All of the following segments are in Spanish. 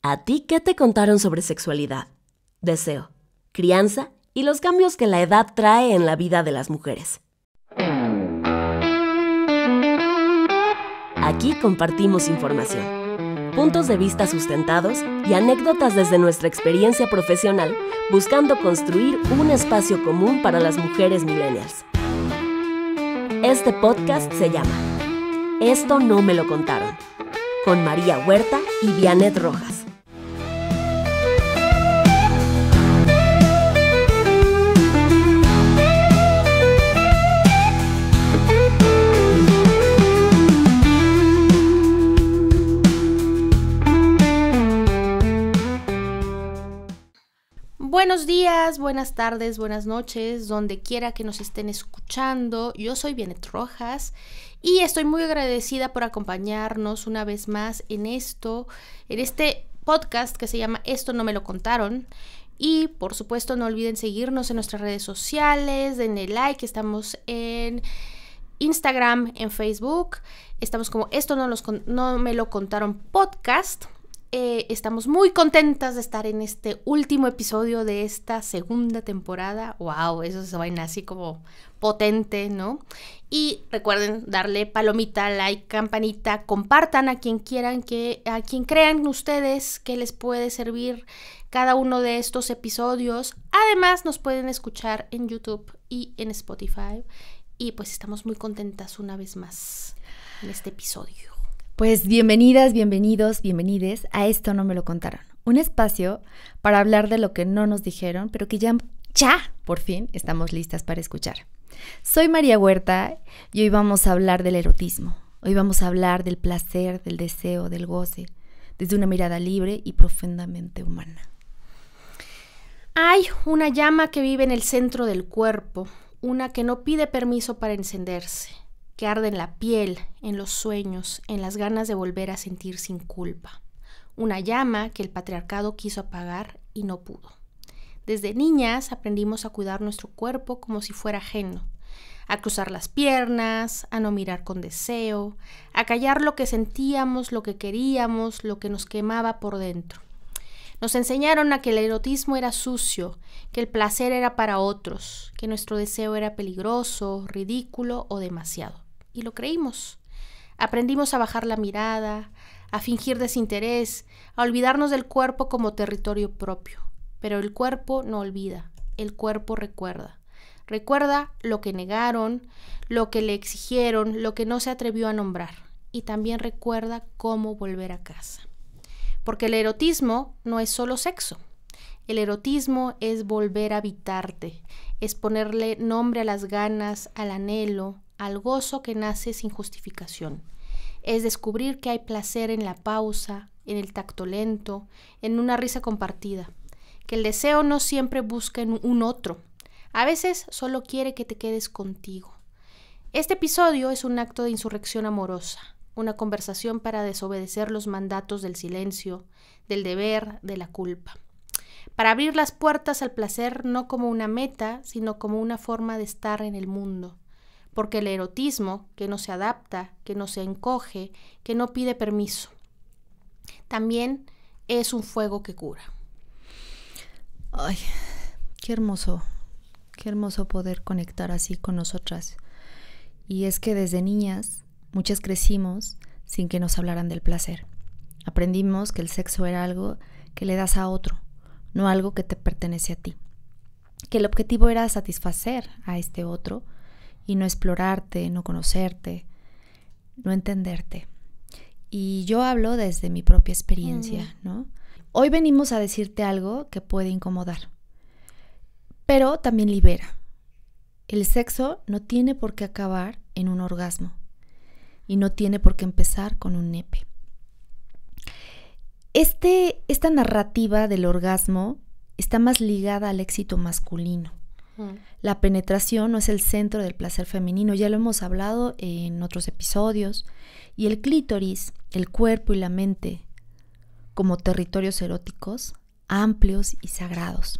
¿A ti qué te contaron sobre sexualidad, deseo, crianza y los cambios que la edad trae en la vida de las mujeres? Aquí compartimos información, puntos de vista sustentados y anécdotas desde nuestra experiencia profesional, buscando construir un espacio común para las mujeres millennials. Este podcast se llama Esto no me lo contaron, con María Huerta y Vianet Rojas. Buenos días, buenas tardes, buenas noches, donde quiera que nos estén escuchando. Yo soy Vianet Rojas y estoy muy agradecida por acompañarnos una vez más en este podcast que se llama Esto no me lo contaron. Y por supuesto no olviden seguirnos en nuestras redes sociales, denle like, estamos en Instagram, en Facebook, estamos como Esto no me lo contaron podcast. Estamos muy contentas de estar en este último episodio de esta segunda temporada. ¡Wow! Eso se vaina así como potente, ¿no? Y recuerden darle palomita, like, campanita, compartan a quien quieran, a quien crean ustedes que les puede servir cada uno de estos episodios. Además, nos pueden escuchar en YouTube y en Spotify. Y pues estamos muy contentas una vez más en este episodio. Pues bienvenidas, bienvenidos, bienvenides a Esto no me lo contaron. Un espacio para hablar de lo que no nos dijeron, pero que ya, por fin, estamos listas para escuchar. Soy María Huerta y hoy vamos a hablar del erotismo. Hoy vamos a hablar del placer, del deseo, del goce, desde una mirada libre y profundamente humana. Hay una llama que vive en el centro del cuerpo, una que no pide permiso para encenderse, que arde en la piel, en los sueños, en las ganas de volver a sentir sin culpa. Una llama que el patriarcado quiso apagar y no pudo. Desde niñas aprendimos a cuidar nuestro cuerpo como si fuera ajeno, a cruzar las piernas, a no mirar con deseo, a callar lo que sentíamos, lo que queríamos, lo que nos quemaba por dentro. Nos enseñaron a que el erotismo era sucio, que el placer era para otros, que nuestro deseo era peligroso, ridículo o demasiado. Y lo creímos. Aprendimos a bajar la mirada, a fingir desinterés, a olvidarnos del cuerpo como territorio propio. Pero el cuerpo no olvida, el cuerpo recuerda. Recuerda lo que negaron, lo que le exigieron, lo que no se atrevió a nombrar. Y también recuerda cómo volver a casa. Porque el erotismo no es solo sexo. El erotismo es volver a habitarte, es ponerle nombre a las ganas, al anhelo, al gozo que nace sin justificación. Es descubrir que hay placer en la pausa, en el tacto lento, en una risa compartida. Que el deseo no siempre busca en un otro. A veces solo quiere que te quedes contigo. Este episodio es un acto de insurrección amorosa, una conversación para desobedecer los mandatos del silencio, del deber, de la culpa. Para abrir las puertas al placer no como una meta, sino como una forma de estar en el mundo. Porque el erotismo, que no se adapta, que no se encoge, que no pide permiso, también es un fuego que cura. Ay, qué hermoso poder conectar así con nosotras. Y es que desde niñas, muchas crecimos sin que nos hablaran del placer. Aprendimos que el sexo era algo que le das a otro, no algo que te pertenece a ti. Que el objetivo era satisfacer a este otro, y no explorarte, no conocerte, no entenderte. Y yo hablo desde mi propia experiencia, ¿no? Hoy venimos a decirte algo que puede incomodar, pero también libera. El sexo no tiene por qué acabar en un orgasmo y no tiene por qué empezar con un nepe. Esta narrativa del orgasmo está más ligada al éxito masculino. La penetración no es el centro del placer femenino, ya lo hemos hablado en otros episodios, y el clítoris, el cuerpo y la mente como territorios eróticos, amplios y sagrados.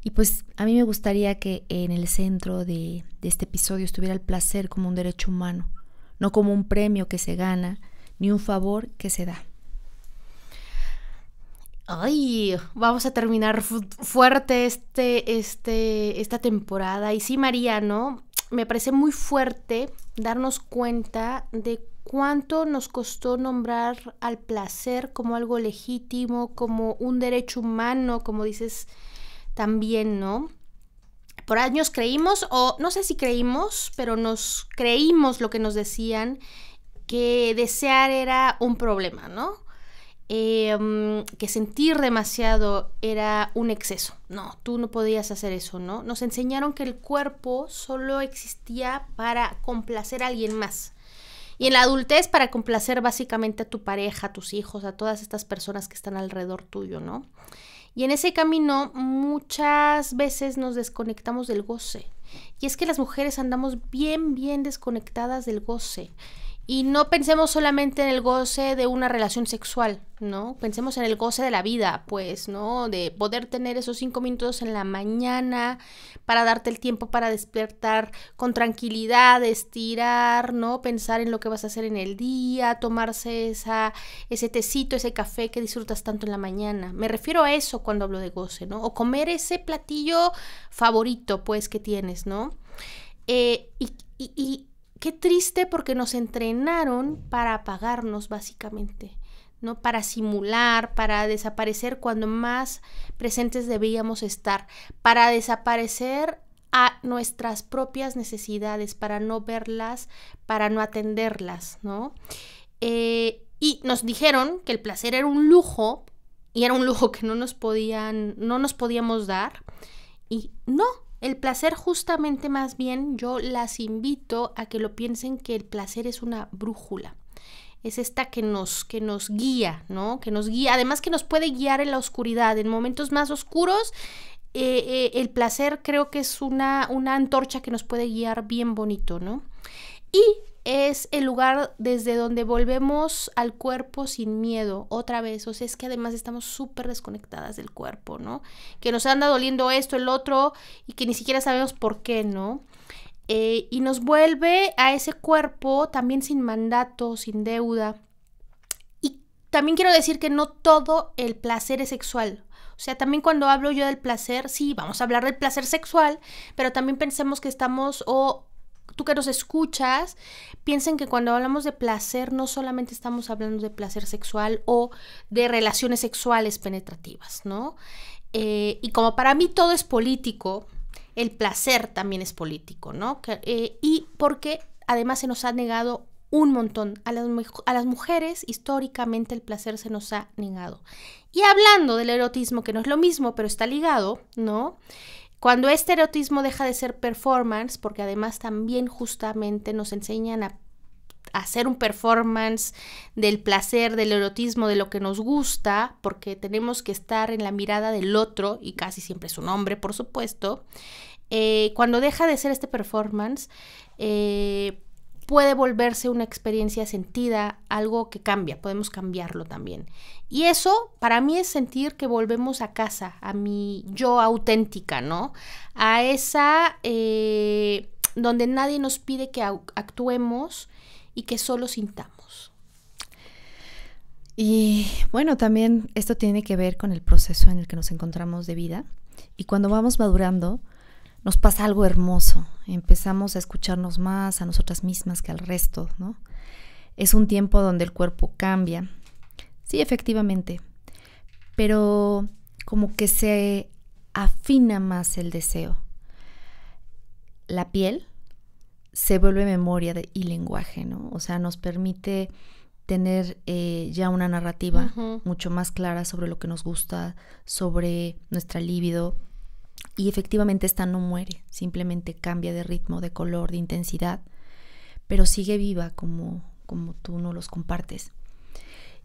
Y pues a mí me gustaría que en el centro de este episodio estuviera el placer como un derecho humano, no como un premio que se gana, ni un favor que se da. Ay, vamos a terminar fuerte esta temporada. Y sí, María, ¿no? Me parece muy fuerte darnos cuenta de cuánto nos costó nombrar al placer como algo legítimo, como un derecho humano, como dices también, ¿no? Por años creímos, o no sé si creímos, pero nos creímos lo que nos decían, que desear era un problema, ¿no? Que sentir demasiado era un exceso. No, tú no podías hacer eso, ¿no? Nos enseñaron que el cuerpo solo existía para complacer a alguien más. Y en la adultez para complacer básicamente a tu pareja, a tus hijos, a todas estas personas que están alrededor tuyo, ¿no? Y en ese camino muchas veces nos desconectamos del goce. Y es que las mujeres andamos bien desconectadas del goce. Y no pensemos solamente en el goce de una relación sexual, ¿no? Pensemos en el goce de la vida, pues, ¿no? De poder tener esos 5 minutos en la mañana para darte el tiempo para despertar con tranquilidad, estirar, ¿no? Pensar en lo que vas a hacer en el día, tomarse ese tecito, ese café que disfrutas tanto en la mañana. Me refiero a eso cuando hablo de goce, ¿no? O comer ese platillo favorito, pues, que tienes, ¿no? Qué triste porque nos entrenaron para apagarnos básicamente, ¿no? Para simular, para desaparecer cuando más presentes debíamos estar, para desaparecer a nuestras propias necesidades, para no verlas, para no atenderlas, ¿no? Y nos dijeron que el placer era un lujo, y era un lujo que no nos podíamos dar, y no. El placer justamente más bien yo las invito a que lo piensen que el placer es una brújula. Es esta que nos guía, ¿no? Que nos guía, además que nos puede guiar en la oscuridad, en momentos más oscuros. El placer creo que es una antorcha que nos puede guiar bien bonito, ¿no? Y es el lugar desde donde volvemos al cuerpo sin miedo, otra vez. O sea, es que además estamos súper desconectadas del cuerpo, ¿no? Que nos anda doliendo esto, el otro, y que ni siquiera sabemos por qué, ¿no? Y nos vuelve a ese cuerpo también sin mandato, sin deuda. Y también quiero decir que no todo el placer es sexual. O sea, también cuando hablo yo del placer, sí, vamos a hablar del placer sexual, pero también pensemos que estamos, tú que nos escuchas, piensen que cuando hablamos de placer no solamente estamos hablando de placer sexual o de relaciones sexuales penetrativas, ¿no? Y como para mí todo es político, el placer también es político, ¿no? Y porque además se nos ha negado un montón. A las mujeres históricamente el placer se nos ha negado. Y hablando del erotismo, que no es lo mismo, pero está ligado, ¿no? Cuando este erotismo deja de ser performance, porque además también justamente nos enseñan a hacer un performance del placer, del erotismo, de lo que nos gusta, porque tenemos que estar en la mirada del otro, y casi siempre es un hombre, por supuesto. Cuando deja de ser este performance, puede volverse una experiencia sentida, algo que cambia, podemos cambiarlo también. Y eso para mí es sentir que volvemos a casa, a mi yo auténtica, ¿no? A esa donde nadie nos pide que actuemos y que solo sintamos. Y bueno, también esto tiene que ver con el proceso en el que nos encontramos de vida. Y cuando vamos madurando, nos pasa algo hermoso. Empezamos a escucharnos más a nosotras mismas que al resto, ¿no? Es un tiempo donde el cuerpo cambia. Sí, efectivamente. Pero como que se afina más el deseo. La piel se vuelve memoria y lenguaje, ¿no? O sea, nos permite tener ya una narrativa mucho más clara sobre lo que nos gusta, sobre nuestra libido. Y efectivamente esta no muere, simplemente cambia de ritmo, de color, de intensidad, pero sigue viva como tú nos los compartes.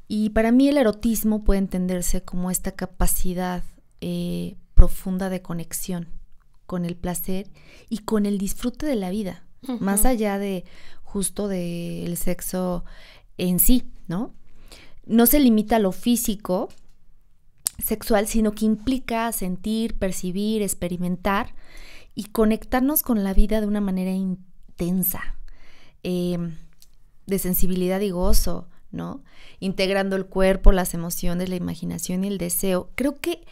Y para mí el erotismo puede entenderse como esta capacidad profunda de conexión con el placer y con el disfrute de la vida, más allá de justo del sexo en sí, ¿no? No se limita a lo físico sexual, sino que implica sentir, percibir, experimentar y conectarnos con la vida de una manera intensa, de sensibilidad y gozo, ¿no? Integrando el cuerpo, las emociones, la imaginación y el deseo. Creo que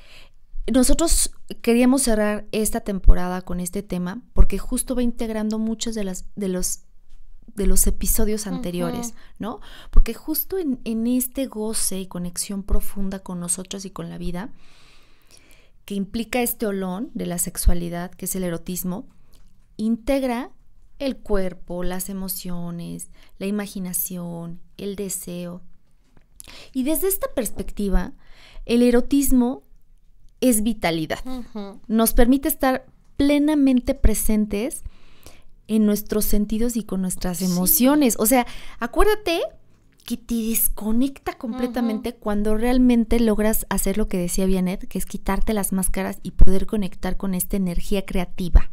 nosotros queríamos cerrar esta temporada con este tema porque justo va integrando muchos de los episodios anteriores, ¿no? Porque justo en este goce y conexión profunda con nosotros y con la vida, que implica este olón de la sexualidad, que es el erotismo, integra el cuerpo, las emociones, la imaginación, el deseo. Y desde esta perspectiva, el erotismo es vitalidad. Nos permite estar plenamente presentes en nuestros sentidos y con nuestras emociones. O sea, acuérdate que te desconecta completamente cuando realmente logras hacer lo que decía Bianet, que es quitarte las máscaras y poder conectar con esta energía creativa.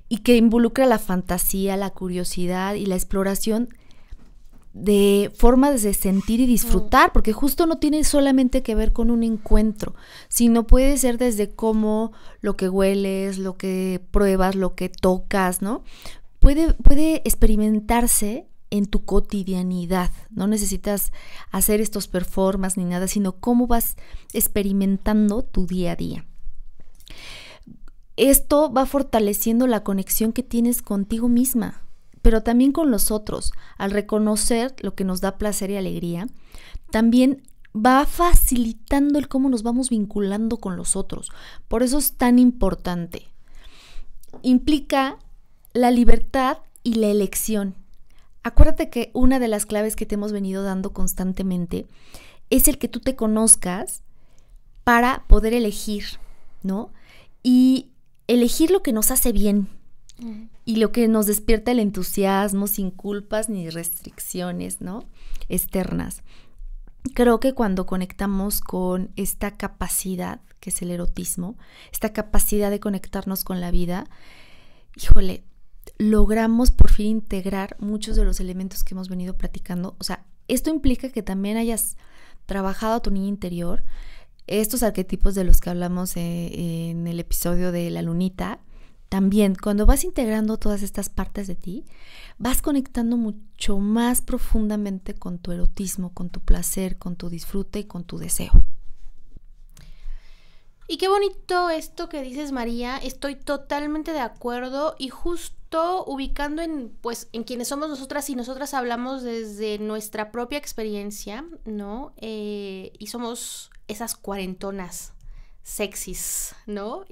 Y que involucra la fantasía, la curiosidad y la exploración de formas de sentir y disfrutar, porque justo no tiene solamente que ver con un encuentro, sino puede ser desde cómo lo que hueles, lo que pruebas, lo que tocas, ¿no? Puede experimentarse en tu cotidianidad. No necesitas hacer estos performances ni nada, sino cómo vas experimentando tu día a día. Esto va fortaleciendo la conexión que tienes contigo misma, pero también con los otros. Al reconocer lo que nos da placer y alegría, también va facilitando el cómo nos vamos vinculando con los otros. Por eso es tan importante. Implica la libertad y la elección. Acuérdate que una de las claves que te hemos venido dando constantemente es el que tú te conozcas para poder elegir, ¿no? Y elegir lo que nos hace bien. Y lo que nos despierta el entusiasmo sin culpas ni restricciones, ¿no? Externas. Creo que cuando conectamos con esta capacidad, que es el erotismo, esta capacidad de conectarnos con la vida, híjole, logramos por fin integrar muchos de los elementos que hemos venido platicando. O sea, esto implica que también hayas trabajado a tu niña interior, estos arquetipos de los que hablamos en el episodio de la lunita. También, cuando vas integrando todas estas partes de ti, vas conectando mucho más profundamente con tu erotismo, con tu placer, con tu disfrute y con tu deseo. Y qué bonito esto que dices, María. Estoy totalmente de acuerdo y justo ubicando en quienes somos nosotras y nosotras hablamos desde nuestra propia experiencia, ¿no? Y somos esas cuarentonas sexys, ¿no?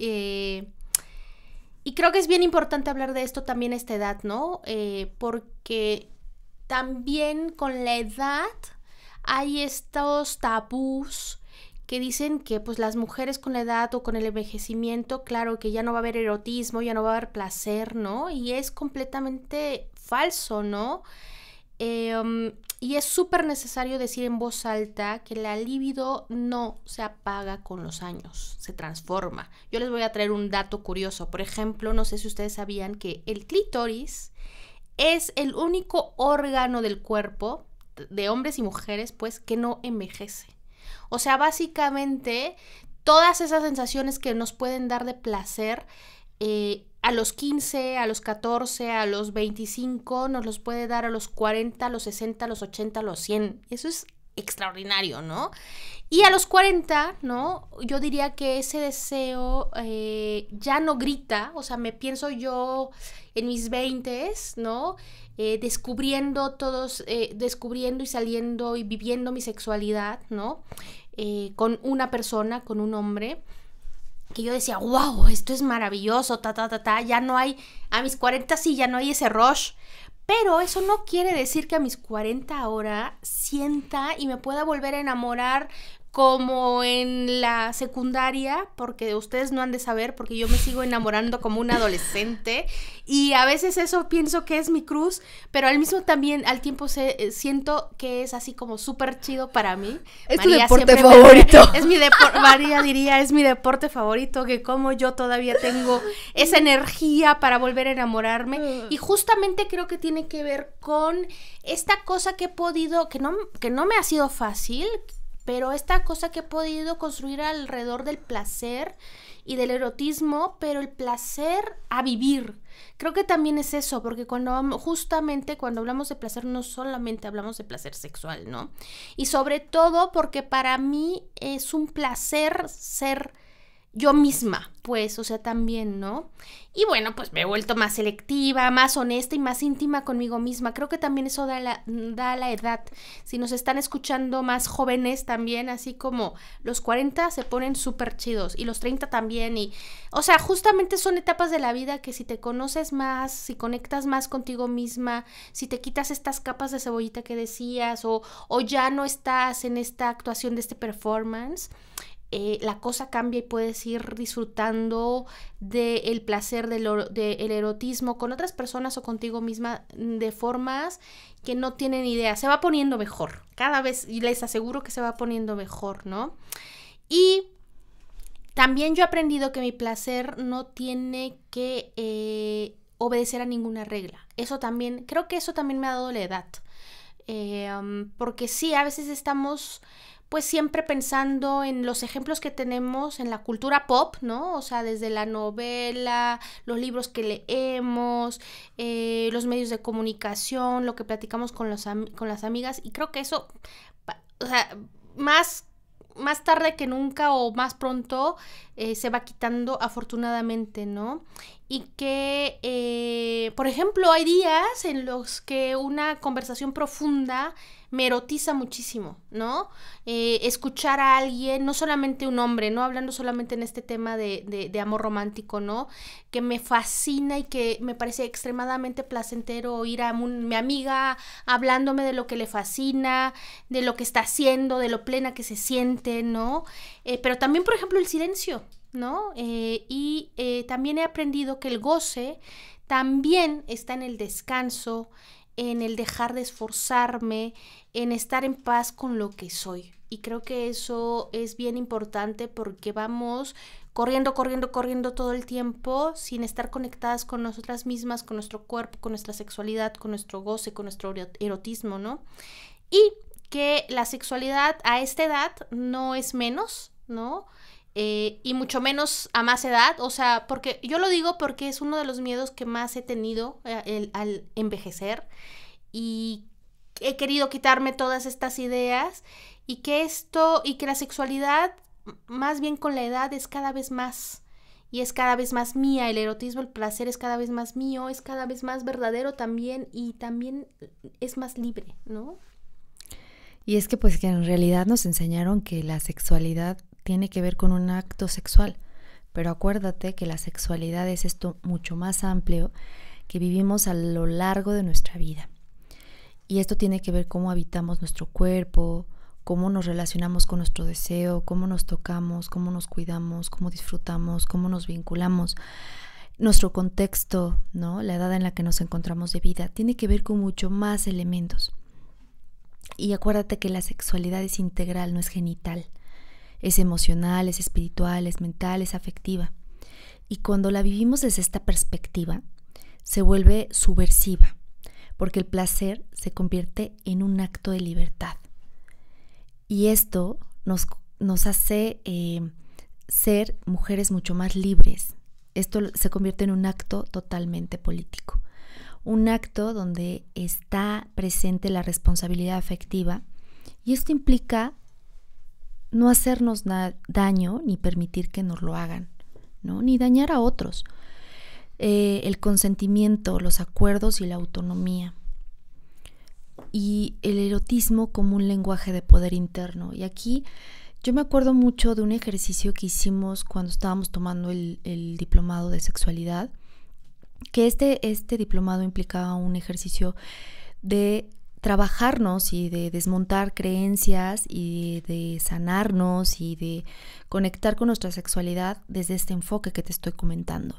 Y creo que es bien importante hablar de esto también a esta edad, ¿no? Porque también con la edad hay estos tabús que dicen que pues las mujeres con la edad o con el envejecimiento, claro que ya no va a haber erotismo, ya no va a haber placer, ¿no? Y es completamente falso, ¿no? Y es súper necesario decir en voz alta que la libido no se apaga con los años, se transforma. Yo les voy a traer un dato curioso. Por ejemplo, no sé si ustedes sabían que el clítoris es el único órgano del cuerpo de hombres y mujeres, pues, que no envejece. O sea, básicamente, todas esas sensaciones que nos pueden dar de placer, a los 15, a los 14, a los 25, nos los puede dar a los 40, a los 60, a los 80, a los 100. Eso es extraordinario, ¿no? Y a los 40, ¿no? Yo diría que ese deseo ya no grita, o sea, me pienso yo en mis 20s, ¿no? Descubriendo y saliendo y viviendo mi sexualidad, ¿no? Con una persona, con un hombre, que yo decía, wow, esto es maravilloso, ya no hay, a mis 40 sí, ya no hay ese rush, pero eso no quiere decir que a mis 40 ahora sienta y me pueda volver a enamorar como en la secundaria, porque ustedes no han de saber, porque yo me sigo enamorando como una adolescente, y a veces eso pienso que es mi cruz, pero al mismo también, al tiempo siento que es así como súper chido para mí. Es tu deporte favorito. María diría, es mi deporte favorito, que como yo todavía tengo esa energía para volver a enamorarme, y justamente creo que tiene que ver con esta cosa que he podido, que no me ha sido fácil, pero esta cosa que he podido construir alrededor del placer y del erotismo, pero el placer a vivir. Creo que también es eso, porque justamente cuando hablamos de placer no solamente hablamos de placer sexual, ¿no? Y sobre todo porque para mí es un placer ser yo misma, pues, o sea, también, ¿no? Y bueno, pues me he vuelto más selectiva, más honesta y más íntima conmigo misma. Creo que también eso da la edad. Si nos están escuchando más jóvenes también, así como los 40 se ponen súper chidos y los 30 también. Y, o sea, justamente son etapas de la vida que si te conoces más, si conectas más contigo misma, si te quitas estas capas de cebollita que decías o ya no estás en esta actuación de este performance, la cosa cambia y puedes ir disfrutando del placer del erotismo con otras personas o contigo misma de formas que no tienen idea. Se va poniendo mejor, cada vez, y les aseguro que se va poniendo mejor, ¿no? Y también yo he aprendido que mi placer no tiene que obedecer a ninguna regla. Eso también, creo que eso también me ha dado la edad. Porque sí, a veces estamos pues siempre pensando en los ejemplos que tenemos en la cultura pop, ¿no? O sea, desde la novela, los libros que leemos, los medios de comunicación, lo que platicamos con las amigas, y creo que eso, o sea, más tarde que nunca o más pronto se va quitando afortunadamente, ¿no? Y que, por ejemplo, hay días en los que una conversación profunda me erotiza muchísimo, ¿no? Escuchar a alguien, no solamente un hombre, ¿no? Hablando solamente en este tema de amor romántico, ¿no? Que me fascina y que me parece extremadamente placentero oír a mi amiga hablándome de lo que le fascina, de lo que está haciendo, de lo plena que se siente, ¿no? Pero también, por ejemplo, el silencio, ¿no? Y también he aprendido que el goce también está en el descanso, en el dejar de esforzarme, en estar en paz con lo que soy. Y creo que eso es bien importante porque vamos corriendo todo el tiempo sin estar conectadas con nosotras mismas, con nuestro cuerpo, con nuestra sexualidad, con nuestro goce, con nuestro erotismo, ¿no? Y que la sexualidad a esta edad no es menos, ¿no? Y mucho menos a más edad, o sea, porque yo lo digo porque es uno de los miedos que más he tenido al envejecer, y he querido quitarme todas estas ideas y que la sexualidad más bien con la edad es cada vez más, y es cada vez más mía, el erotismo, el placer es cada vez más mío, es cada vez más verdadero también, y también es más libre, ¿no? Y es que pues que en realidad nos enseñaron que la sexualidad tiene que ver con un acto sexual, pero acuérdate que la sexualidad es esto mucho más amplio que vivimos a lo largo de nuestra vida. Y esto tiene que ver cómo habitamos nuestro cuerpo, cómo nos relacionamos con nuestro deseo, cómo nos tocamos, cómo nos cuidamos, cómo disfrutamos, cómo nos vinculamos. Nuestro contexto, ¿no? La edad en la que nos encontramos de vida, tiene que ver con mucho más elementos. Y acuérdate que la sexualidad es integral, no es genital. Es emocional, es espiritual, es mental, es afectiva. Y cuando la vivimos desde esta perspectiva, se vuelve subversiva, porque el placer se convierte en un acto de libertad. Y esto nos hace ser mujeres mucho más libres. Esto se convierte en un acto totalmente político. Un acto donde está presente la responsabilidad afectiva, y esto implica no hacernos daño ni permitir que nos lo hagan, ¿no? Ni dañar a otros. El consentimiento, los acuerdos y la autonomía. Y el erotismo como un lenguaje de poder interno. Y aquí yo me acuerdo mucho de un ejercicio que hicimos cuando estábamos tomando el diplomado de sexualidad, que este diplomado implicaba un ejercicio de trabajarnos y de desmontar creencias y de sanarnos y de conectar con nuestra sexualidad desde este enfoque que te estoy comentando.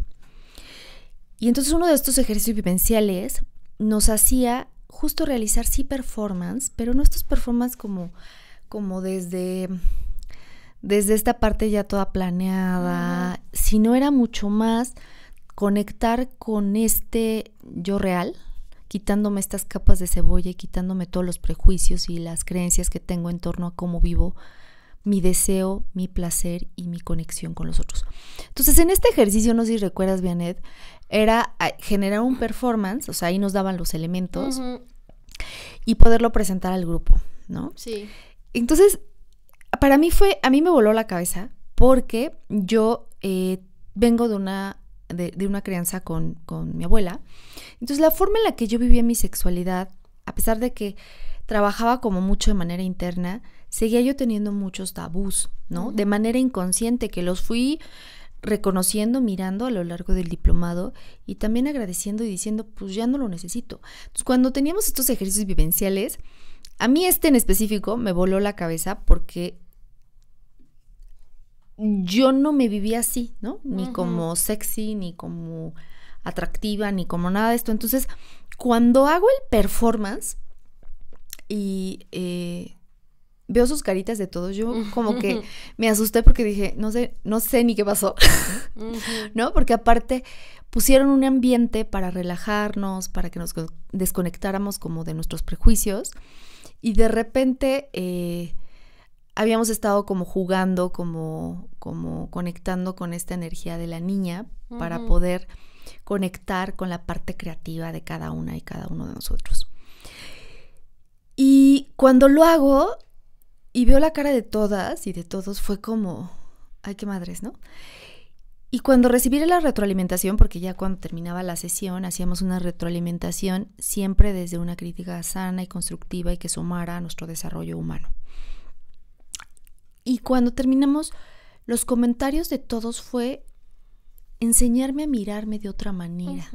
Y entonces uno de estos ejercicios vivenciales nos hacía justo realizar sí performance, pero no estos performance como desde esta parte ya toda planeada, sino era mucho más conectar con este yo real quitándome estas capas de cebolla y quitándome todos los prejuicios y las creencias que tengo en torno a cómo vivo mi deseo, mi placer y mi conexión con los otros. Entonces, en este ejercicio, no sé si recuerdas, Vianette, era generar un performance, o sea, ahí nos daban los elementos y poderlo presentar al grupo, ¿no? Sí. Entonces, a mí me voló la cabeza porque yo vengo de una crianza con mi abuela. Entonces, la forma en la que yo vivía mi sexualidad, a pesar de que trabajaba como mucho de manera interna, seguía yo teniendo muchos tabús, ¿no? De manera inconsciente, que los fui reconociendo, mirando a lo largo del diplomado y también agradeciendo y diciendo, pues ya no lo necesito. Entonces, cuando teníamos estos ejercicios vivenciales, a mí en específico me voló la cabeza porque yo no me vivía así, ¿no? Ni como sexy, ni como atractiva, ni como nada de esto. Entonces, cuando hago el performance y veo sus caritas de todos, yo como que me asusté porque dije, no sé ni qué pasó, ¿no? Porque aparte pusieron un ambiente para relajarnos, para que nos desconectáramos como de nuestros prejuicios y de repente habíamos estado como jugando, como conectando con esta energía de la niña para poder conectar con la parte creativa de cada una y cada uno de nosotros. Y cuando lo hago y veo la cara de todas y de todos, fue como, ay, qué madres, ¿no? Y cuando recibí la retroalimentación, porque ya cuando terminaba la sesión hacíamos una retroalimentación siempre desde una crítica sana y constructiva y que sumara a nuestro desarrollo humano. Y cuando terminamos, los comentarios de todos fue enseñarme a mirarme de otra manera,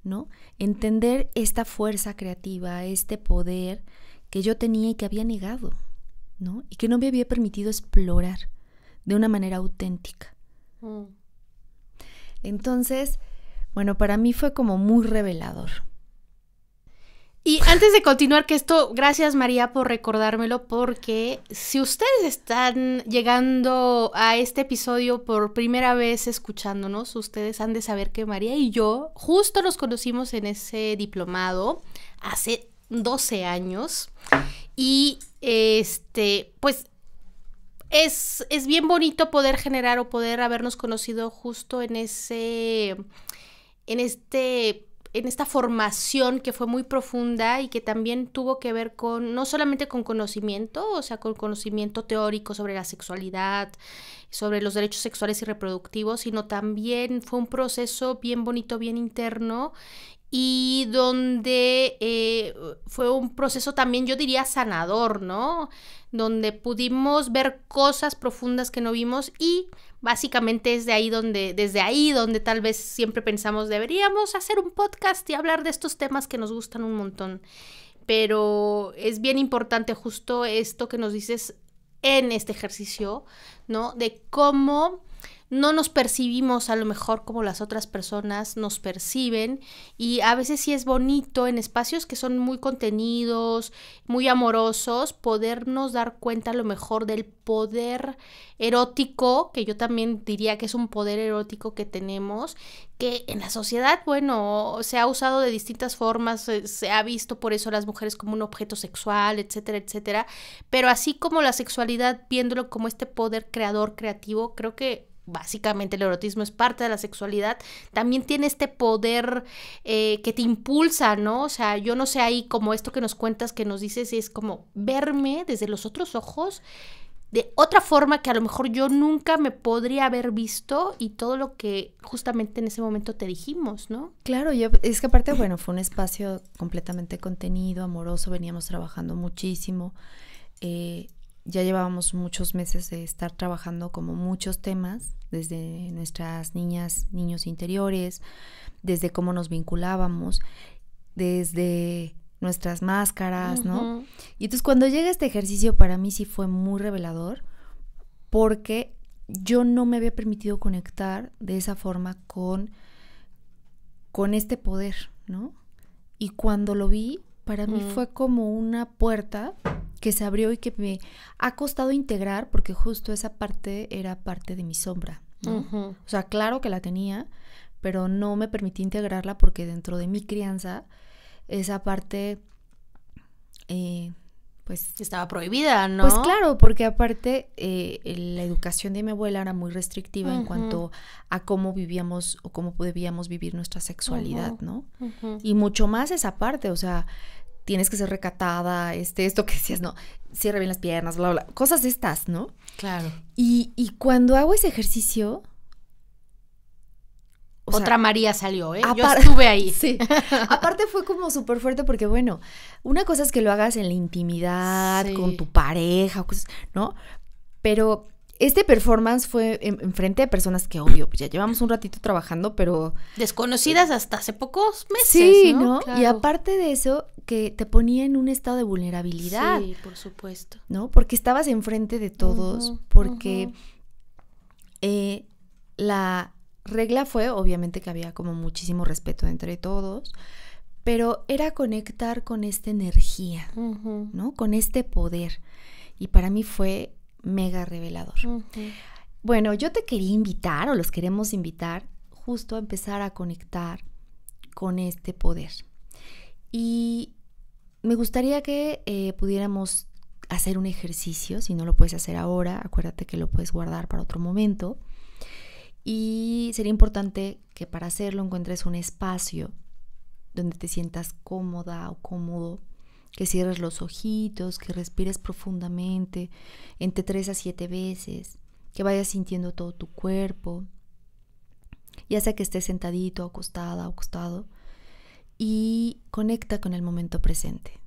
¿no? Entender esta fuerza creativa, este poder que yo tenía y que había negado, ¿no? Y que no me había permitido explorar de una manera auténtica. Entonces, bueno, para mí fue como muy revelador. Y antes de continuar, que esto, gracias María por recordármelo, porque si ustedes están llegando a este episodio por primera vez escuchándonos, ustedes han de saber que María y yo justo nos conocimos en ese diplomado hace 12 años y pues es bien bonito poder generar o poder habernos conocido justo en esta formación que fue muy profunda y que también tuvo que ver con, no solamente con conocimiento, o sea, con conocimiento teórico sobre la sexualidad, sobre los derechos sexuales y reproductivos, sino también fue un proceso bien bonito, bien interno, y donde fue un proceso también, yo diría, sanador, ¿no? Donde pudimos ver cosas profundas que no vimos y básicamente es desde ahí donde tal vez siempre pensamos deberíamos hacer un podcast y hablar de estos temas que nos gustan un montón. Pero es bien importante justo esto que nos dices en este ejercicio, ¿no? De cómo no nos percibimos a lo mejor como las otras personas nos perciben y a veces sí es bonito en espacios que son muy contenidos, muy amorosos, podernos dar cuenta a lo mejor del poder erótico, que yo también diría que es un poder erótico que tenemos, que en la sociedad, bueno, se ha usado de distintas formas, se ha visto por eso a las mujeres como un objeto sexual, etcétera, etcétera, pero así como la sexualidad viéndolo como este poder creador, creativo, creo que básicamente el erotismo es parte de la sexualidad, también tiene este poder que te impulsa, ¿no? O sea, yo no sé ahí como esto que nos cuentas, que nos dices, es como verme desde los otros ojos, de otra forma que a lo mejor yo nunca me podría haber visto y todo lo que justamente en ese momento te dijimos, ¿no? Claro, es que aparte, bueno, fue un espacio completamente contenido, amoroso, veníamos trabajando muchísimo, ya llevábamos muchos meses de estar trabajando como muchos temas, desde nuestras niños interiores, desde cómo nos vinculábamos, desde nuestras máscaras, ¿no? Y entonces cuando llega este ejercicio para mí sí fue muy revelador porque yo no me había permitido conectar de esa forma con este poder, ¿no? Y cuando lo vi, para mí fue como una puerta que se abrió y que me ha costado integrar porque justo esa parte era parte de mi sombra, ¿no? O sea, claro que la tenía, pero no me permití integrarla porque dentro de mi crianza esa parte, pues... Estaba prohibida, ¿no? Pues claro, porque aparte la educación de mi abuela era muy restrictiva en cuanto a cómo vivíamos o cómo debíamos vivir nuestra sexualidad, ¿no? Y mucho más esa parte, o sea, tienes que ser recatada, esto que decías, no, cierra bien las piernas, bla, bla, cosas estas, ¿no? Claro. Y cuando hago ese ejercicio... Otra María salió, ¿eh? Yo estuve ahí. Sí. Aparte fue como súper fuerte porque, bueno, una cosa es que lo hagas en la intimidad, con tu pareja, ¿no? Pero este performance fue en frente de personas que, obvio, pues ya llevamos un ratito trabajando, pero... Desconocidas hasta hace pocos meses, sí, ¿no? Claro. Y aparte de eso, que te ponía en un estado de vulnerabilidad. Sí, por supuesto. ¿No? Porque estabas enfrente de todos, porque la... regla fue, obviamente, que había como muchísimo respeto entre todos, pero era conectar con esta energía, ¿no? Con este poder. Y para mí fue mega revelador. Bueno, yo te quería invitar, o los queremos invitar, justo a empezar a conectar con este poder. Y me gustaría que pudiéramos hacer un ejercicio. Si no lo puedes hacer ahora, acuérdate que lo puedes guardar para otro momento. Y sería importante que para hacerlo encuentres un espacio donde te sientas cómoda o cómodo, que cierres los ojitos, que respires profundamente, entre 3 a 7 veces, que vayas sintiendo todo tu cuerpo, ya sea que estés sentadito, acostada o acostado, y conecta con el momento presente.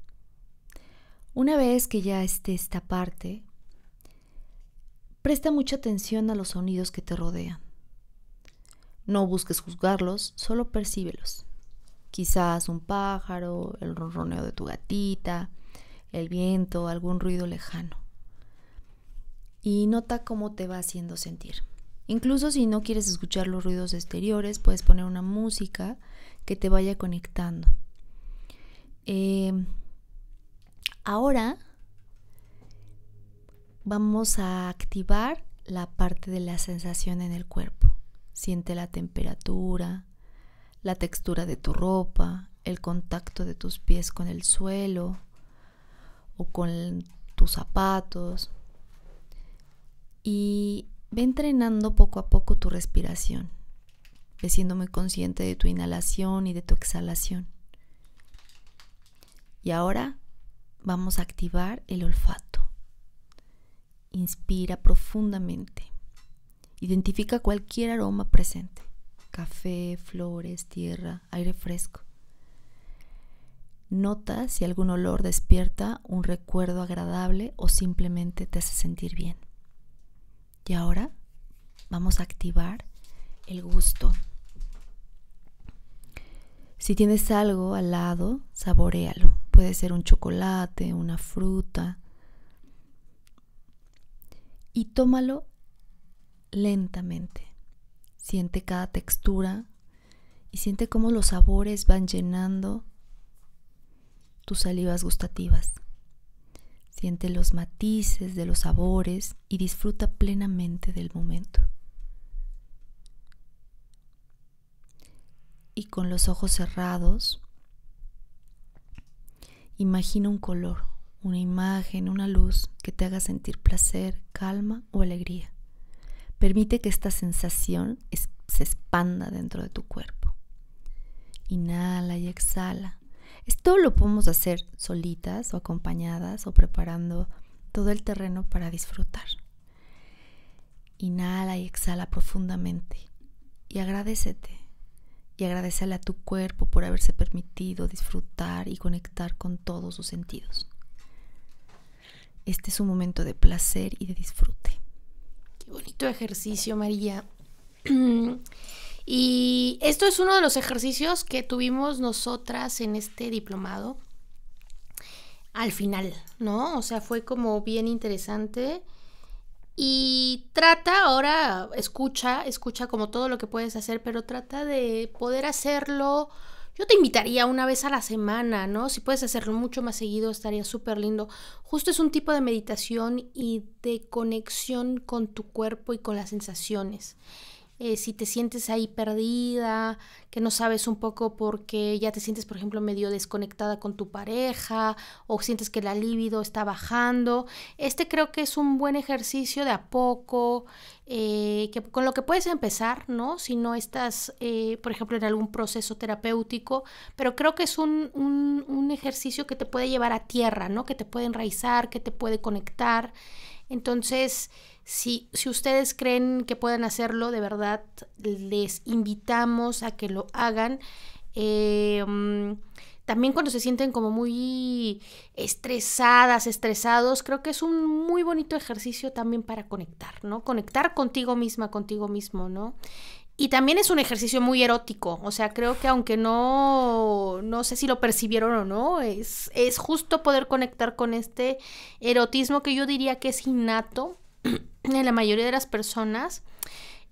Una vez que ya esté esta parte, presta mucha atención a los sonidos que te rodean. No busques juzgarlos, solo percíbelos. Quizás un pájaro, el ronroneo de tu gatita, el viento, algún ruido lejano. Y nota cómo te va haciendo sentir. Incluso si no quieres escuchar los ruidos exteriores, puedes poner una música que te vaya conectando. Ahora vamos a activar la parte de la sensación en el cuerpo. Siente la temperatura, la textura de tu ropa, el contacto de tus pies con el suelo o con tus zapatos. Y ve entrenando poco a poco tu respiración. Ve siendo muy consciente de tu inhalación y de tu exhalación. Y ahora vamos a activar el olfato. Inspira profundamente. Identifica cualquier aroma presente. Café, flores, tierra, aire fresco. Nota si algún olor despierta un recuerdo agradable o simplemente te hace sentir bien. Y ahora vamos a activar el gusto. Si tienes algo al lado, saboréalo. Puede ser un chocolate, una fruta. Y tómalo lentamente. Siente cada textura y siente cómo los sabores van llenando tus salivas gustativas. Siente los matices de los sabores y disfruta plenamente del momento. Y con los ojos cerrados, imagina un color, una imagen, una luz que te haga sentir placer, calma o alegría. Permite que esta sensación se expanda dentro de tu cuerpo. Inhala y exhala. Esto lo podemos hacer solitas o acompañadas o preparando todo el terreno para disfrutar. Inhala y exhala profundamente y agradécete. Y agradécele a tu cuerpo por haberse permitido disfrutar y conectar con todos sus sentidos. Este es un momento de placer y de disfrute. Qué bonito ejercicio, María. Y esto es uno de los ejercicios que tuvimos nosotras en este diplomado al final, ¿no? O sea, fue como bien interesante. Y trata ahora, escucha como todo lo que puedes hacer, pero trata de poder hacerlo. Yo te invitaría una vez a la semana, ¿no? Si puedes hacerlo mucho más seguido, estaría súper lindo. Justo es un tipo de meditación y de conexión con tu cuerpo y con las sensaciones. si te sientes ahí perdida, que no sabes un poco porque ya te sientes, por ejemplo, medio desconectada con tu pareja o sientes que la libido está bajando. Creo que es un buen ejercicio de a poco, con lo que puedes empezar, ¿no? Si no estás, por ejemplo, en algún proceso terapéutico, pero creo que es un ejercicio que te puede llevar a tierra, ¿no? Que te puede enraizar, que te puede conectar. Entonces, si ustedes creen que pueden hacerlo, de verdad les invitamos a que lo hagan. También cuando se sienten como muy estresados, creo que es un muy bonito ejercicio también para conectar, ¿no? Conectar contigo misma, contigo mismo, ¿no? Y también es un ejercicio muy erótico, o sea, creo que aunque no sé si lo percibieron o no, es justo poder conectar con este erotismo que yo diría que es innato en la mayoría de las personas,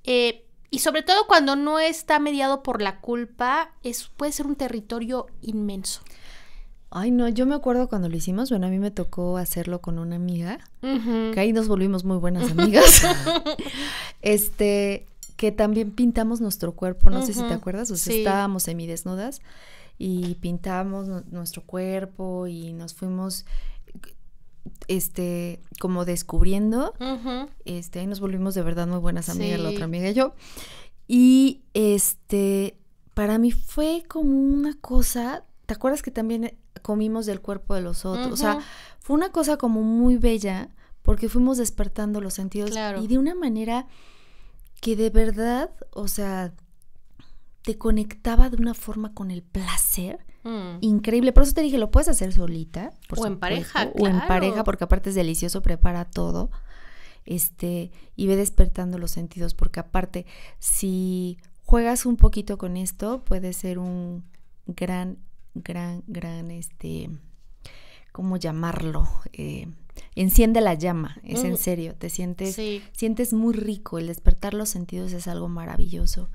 y sobre todo cuando no está mediado por la culpa, puede ser un territorio inmenso. Ay, no, yo me acuerdo cuando lo hicimos, bueno, a mí me tocó hacerlo con una amiga, que ahí nos volvimos muy buenas amigas, que también pintamos nuestro cuerpo, no sé si te acuerdas, o sea, sí. Estábamos semidesnudas y pintamos nuestro cuerpo y nos fuimos como descubriendo, ahí nos volvimos de verdad muy buenas amigas, sí. La otra amiga y yo, y para mí fue como una cosa, ¿te acuerdas que también comimos del cuerpo de los otros? O sea, fue una cosa como muy bella, porque fuimos despertando los sentidos, claro. Y de una manera que de verdad, o sea, te conectaba de una forma con el placer increíble. Por eso te dije, lo puedes hacer solita. O en pareja, claro. O en pareja, porque aparte es delicioso, prepara todo. Y ve despertando los sentidos, porque aparte, si juegas un poquito con esto, puede ser un gran, ¿cómo llamarlo? Enciende la llama, es en serio, te sientes muy rico, el despertar los sentidos es algo maravilloso,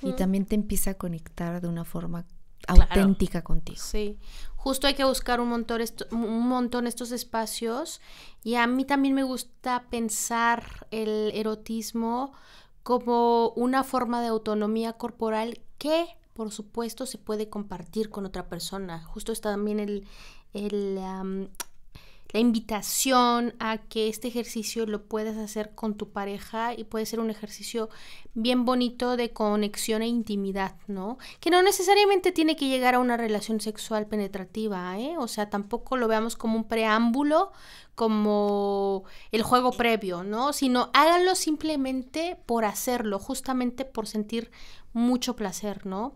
y también te empieza a conectar de una forma auténtica contigo. Sí, justo hay que buscar un montón estos espacios, y a mí también me gusta pensar el erotismo como una forma de autonomía corporal que, por supuesto, se puede compartir con otra persona. Justo está también la invitación a que este ejercicio lo puedas hacer con tu pareja, y puede ser un ejercicio bien bonito de conexión e intimidad, ¿no? Que no necesariamente tiene que llegar a una relación sexual penetrativa, O sea, tampoco lo veamos como un preámbulo, como el juego previo, ¿no? Sino háganlo simplemente por hacerlo, justamente por sentir mucho placer, ¿no?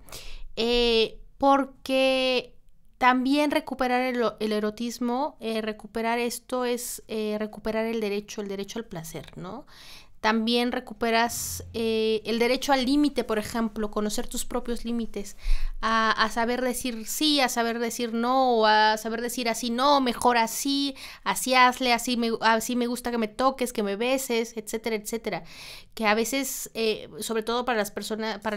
Porque también recuperar el erotismo, recuperar esto es recuperar el derecho al placer, ¿no? También recuperas el derecho al límite, por ejemplo, conocer tus propios límites, a saber decir sí, a saber decir no, o a saber decir así no, mejor así hazle, así me gusta que me toques, que me beses, etcétera, etcétera. Que a veces, sobre todo para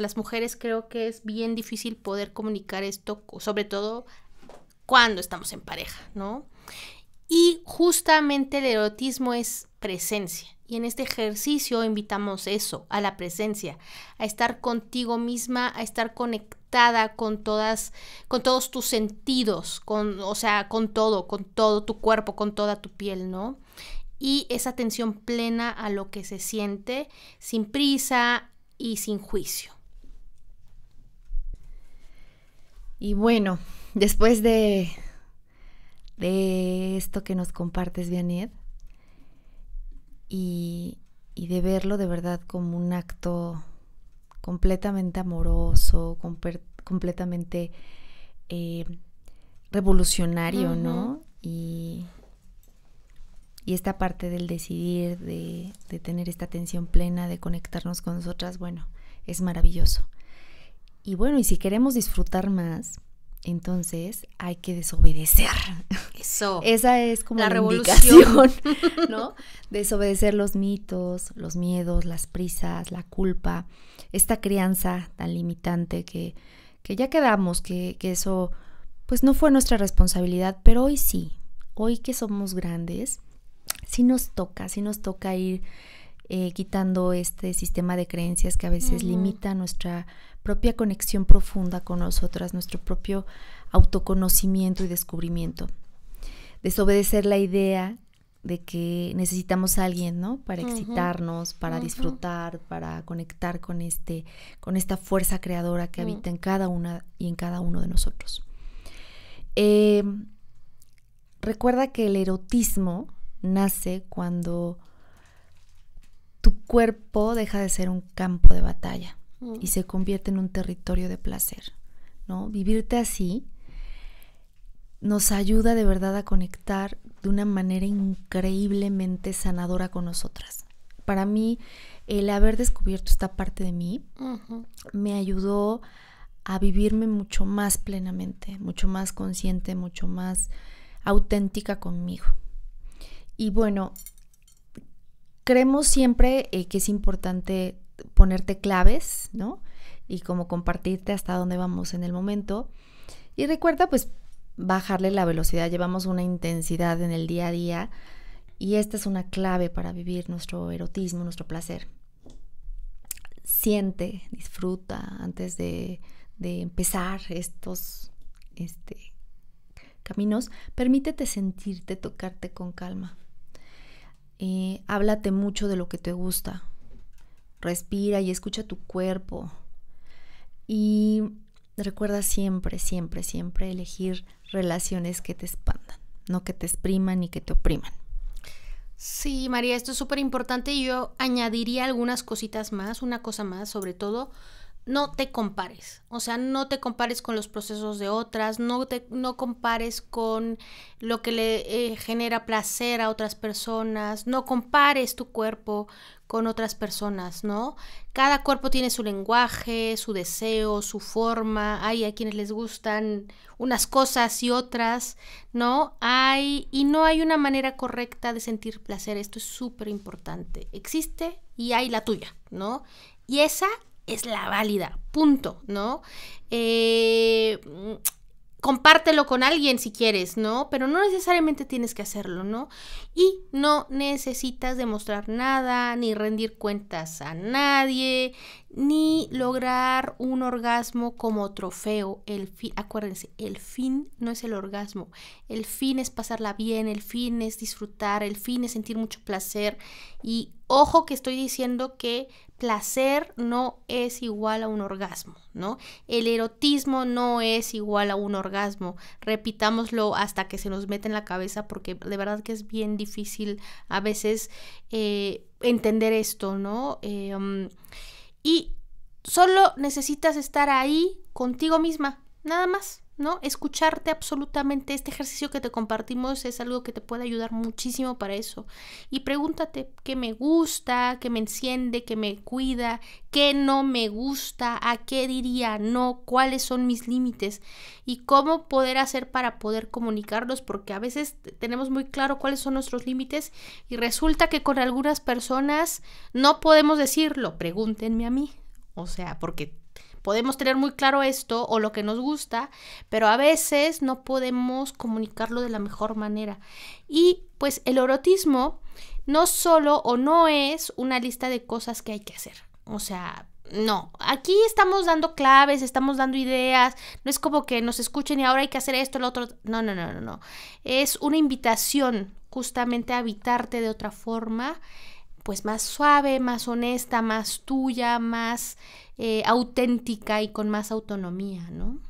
las mujeres, creo que es bien difícil poder comunicar esto, sobre todo cuando estamos en pareja, ¿no? Y justamente el erotismo es presencia. Y en este ejercicio invitamos eso, a la presencia, a estar contigo misma, a estar conectada con todos tus sentidos, con todo tu cuerpo, con toda tu piel, ¿no? Y esa atención plena a lo que se siente, sin prisa y sin juicio. Y bueno, después de esto que nos compartes, Vianette, y de verlo de verdad como un acto completamente amoroso, completamente revolucionario, ¿no? Y esta parte del decidir, de tener esta atención plena, de conectarnos con nosotras, bueno, es maravilloso. Y bueno, y si queremos disfrutar más, entonces hay que desobedecer. Eso. Esa es como la revolución, indicación, ¿no? Desobedecer los mitos, los miedos, las prisas, la culpa, esta crianza tan limitante que ya quedamos, que eso pues no fue nuestra responsabilidad, pero hoy sí, hoy que somos grandes, sí nos toca ir quitando este sistema de creencias que a veces limita nuestra propia conexión profunda con nosotras, nuestro propio autoconocimiento y descubrimiento. Desobedecer la idea de que necesitamos a alguien, ¿no? Para excitarnos, para disfrutar, para conectar con esta fuerza creadora que habita en cada una y en cada uno de nosotros. Recuerda que el erotismo nace cuando tu cuerpo deja de ser un campo de batalla y se convierte en un territorio de placer, ¿no? Vivirte así nos ayuda de verdad a conectar de una manera increíblemente sanadora con nosotras. Para mí, el haber descubierto esta parte de mí me ayudó a vivirme mucho más plenamente, mucho más consciente, mucho más auténtica conmigo. Y bueno, creemos siempre que es importante ponerte claves, ¿no? Y como compartirte hasta dónde vamos en el momento. Y recuerda, pues, bajarle la velocidad. Llevamos una intensidad en el día a día y esta es una clave para vivir nuestro erotismo, nuestro placer. Siente, disfruta antes de empezar estos caminos. Permítete sentirte, tocarte con calma. Háblate mucho de lo que te gusta. Respira y escucha tu cuerpo. Y recuerda siempre, siempre, siempre elegir relaciones que te expandan, no que te expriman ni que te opriman. Sí, María, esto es súper importante y yo añadiría algunas cositas más, una cosa más, sobre todo, no te compares, o sea, no te compares con los procesos de otras, no compares con lo que le genera placer a otras personas, no compares tu cuerpo con otras personas, ¿no? Cada cuerpo tiene su lenguaje, su deseo, su forma, hay a quienes les gustan unas cosas y otras, ¿no? Y no hay una manera correcta de sentir placer, esto es súper importante, existe y hay la tuya, ¿no? Y esa es la válida, punto, ¿no? Compártelo con alguien si quieres, ¿no? Pero no necesariamente tienes que hacerlo, ¿no? Y no necesitas demostrar nada, ni rendir cuentas a nadie, ni lograr un orgasmo como trofeo. Acuérdense, el fin no es el orgasmo. El fin es pasarla bien, el fin es disfrutar, el fin es sentir mucho placer. Y ojo que estoy diciendo que placer no es igual a un orgasmo, ¿no? El erotismo no es igual a un orgasmo. Repitámoslo hasta que se nos mete en la cabeza porque de verdad que es bien difícil a veces entender esto, ¿no? Y solo necesitas estar ahí contigo misma, nada más, ¿no? Escucharte absolutamente. Este ejercicio que te compartimos es algo que te puede ayudar muchísimo para eso. Y pregúntate qué me gusta, qué me enciende, qué me cuida, qué no me gusta, a qué diría no, cuáles son mis límites y cómo poder hacer para poder comunicarlos, porque a veces tenemos muy claro cuáles son nuestros límites y resulta que con algunas personas no podemos decirlo. Pregúntenme a mí. O sea, porque podemos tener muy claro esto o lo que nos gusta, pero a veces no podemos comunicarlo de la mejor manera. Y pues el erotismo no solo o no es una lista de cosas que hay que hacer. O sea, no. Aquí estamos dando claves, estamos dando ideas. No es como que nos escuchen y ahora hay que hacer esto, lo otro. No. Es una invitación justamente a habitarte de otra forma, pues más suave, más honesta, más tuya, más auténtica y con más autonomía, ¿no?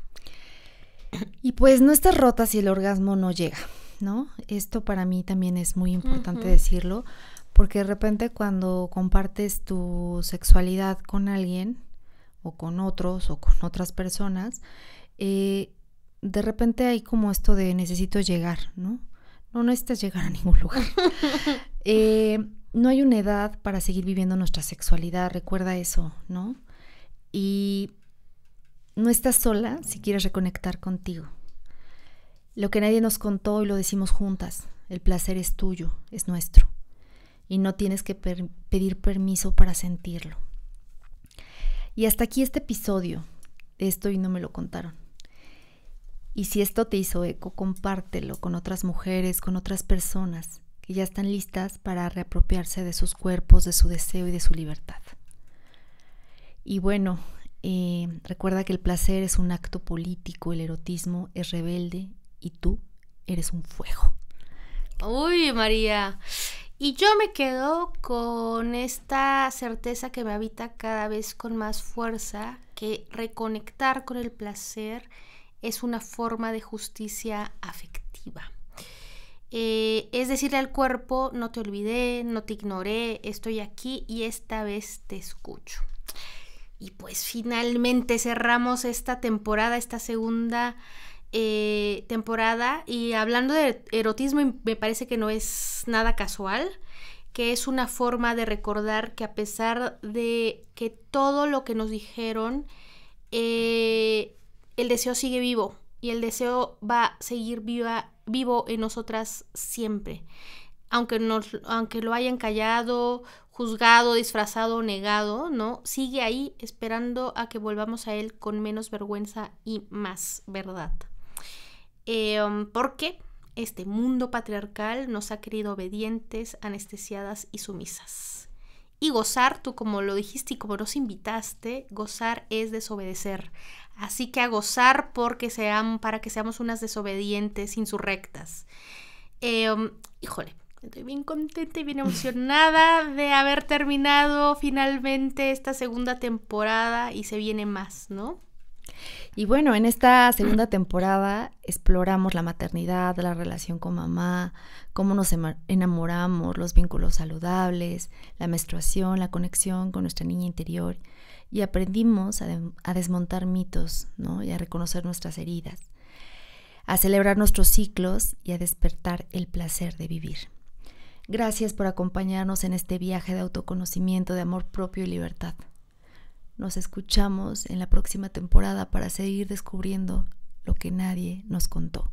Y pues no estás rota si el orgasmo no llega, ¿no? Esto para mí también es muy importante decirlo, porque de repente cuando compartes tu sexualidad con alguien o con otros o con otras personas, de repente hay como esto de necesito llegar, ¿no? No necesitas llegar a ningún lugar. No hay una edad para seguir viviendo nuestra sexualidad, recuerda eso, ¿no? Y no estás sola si quieres reconectar contigo. Lo que nadie nos contó y lo decimos juntas, el placer es tuyo, es nuestro. Y no tienes que pedir permiso para sentirlo. Y hasta aquí este episodio de Esto y no me lo contaron. Y si esto te hizo eco, compártelo con otras mujeres, con otras personas que ya están listas para reapropiarse de sus cuerpos, de su deseo y de su libertad. Y bueno, recuerda que el placer es un acto político, el erotismo es rebelde y tú eres un fuego. Uy, María. Y yo me quedo con esta certeza que me habita cada vez con más fuerza, que reconectar con el placer es una forma de justicia afectiva. Es decirle al cuerpo, no te olvidé, no te ignoré, estoy aquí y esta vez te escucho. Y pues finalmente cerramos esta temporada, esta segunda temporada, y hablando de erotismo, me parece que no es nada casual, que es una forma de recordar que a pesar de que todo lo que nos dijeron, el deseo sigue vivo y el deseo va a seguir vivo en nosotras siempre, aunque lo hayan callado, juzgado, disfrazado o negado, ¿no? Sigue ahí esperando a que volvamos a él con menos vergüenza y más verdad. Porque este mundo patriarcal nos ha querido obedientes, anestesiadas y sumisas. Y gozar, tú como lo dijiste y como nos invitaste, gozar es desobedecer. Así que a gozar para que seamos unas desobedientes, insurrectas. Híjole, estoy bien contenta y bien emocionada de haber terminado finalmente esta segunda temporada y se viene más, ¿no? Y bueno, en esta segunda temporada exploramos la maternidad, la relación con mamá, cómo nos enamoramos, los vínculos saludables, la menstruación, la conexión con nuestra niña interior, y aprendimos a desmontar mitos, ¿no? Y a reconocer nuestras heridas, a celebrar nuestros ciclos y a despertar el placer de vivir. Gracias por acompañarnos en este viaje de autoconocimiento, de amor propio y libertad. Nos escuchamos en la próxima temporada para seguir descubriendo lo que nadie nos contó.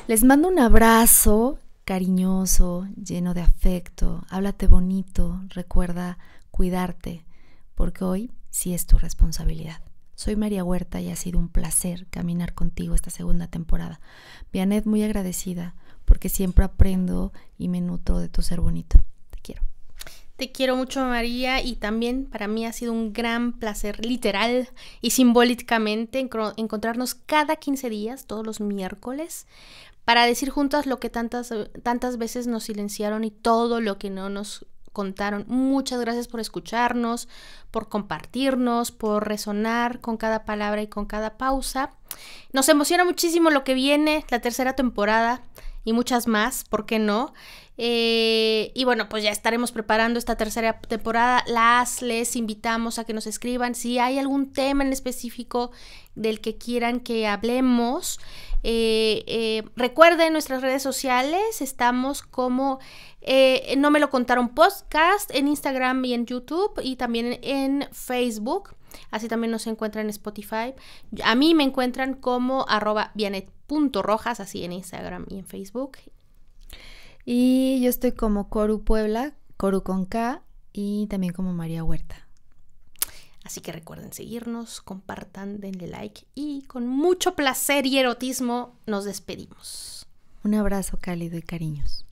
Les mando un abrazo cariñoso, lleno de afecto. Háblate bonito, recuerda cuidarte, porque hoy sí es tu responsabilidad. Soy María Huerta y ha sido un placer caminar contigo esta segunda temporada. Vianet, muy agradecida porque siempre aprendo y me nutro de tu ser bonito. Te quiero. Te quiero mucho, María, y también para mí ha sido un gran placer, literal y simbólicamente, encontrarnos cada 15 días, todos los miércoles, para decir juntas lo que tantas veces nos silenciaron y todo lo que no nos contaron. Muchas gracias por escucharnos, por compartirnos, por resonar con cada palabra y con cada pausa. Nos emociona muchísimo lo que viene, la tercera temporada y muchas más, ¿por qué no? Y bueno, pues ya estaremos preparando esta tercera temporada. Les invitamos a que nos escriban si hay algún tema en específico del que quieran que hablemos. Recuerden nuestras redes sociales, estamos como No Me Lo Contaron Podcast en Instagram y en YouTube y también en Facebook. Así también nos encuentran en Spotify. A mí me encuentran como @vianet.rojas, así en Instagram y en Facebook. Y yo estoy como Coru Puebla, Coru con K, y también como María Huerta. Así que recuerden seguirnos, compartan, denle like y con mucho placer y erotismo nos despedimos. Un abrazo cálido y cariños.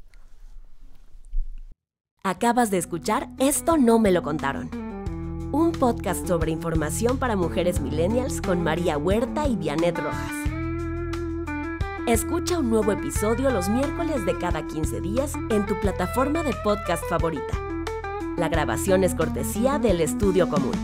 Acabas de escuchar Esto No Me Lo Contaron, un podcast sobre información para mujeres millennials con María Huerta y Vianet Rojas. Escucha un nuevo episodio los miércoles de cada 15 días en tu plataforma de podcast favorita. La grabación es cortesía del Estudio Común.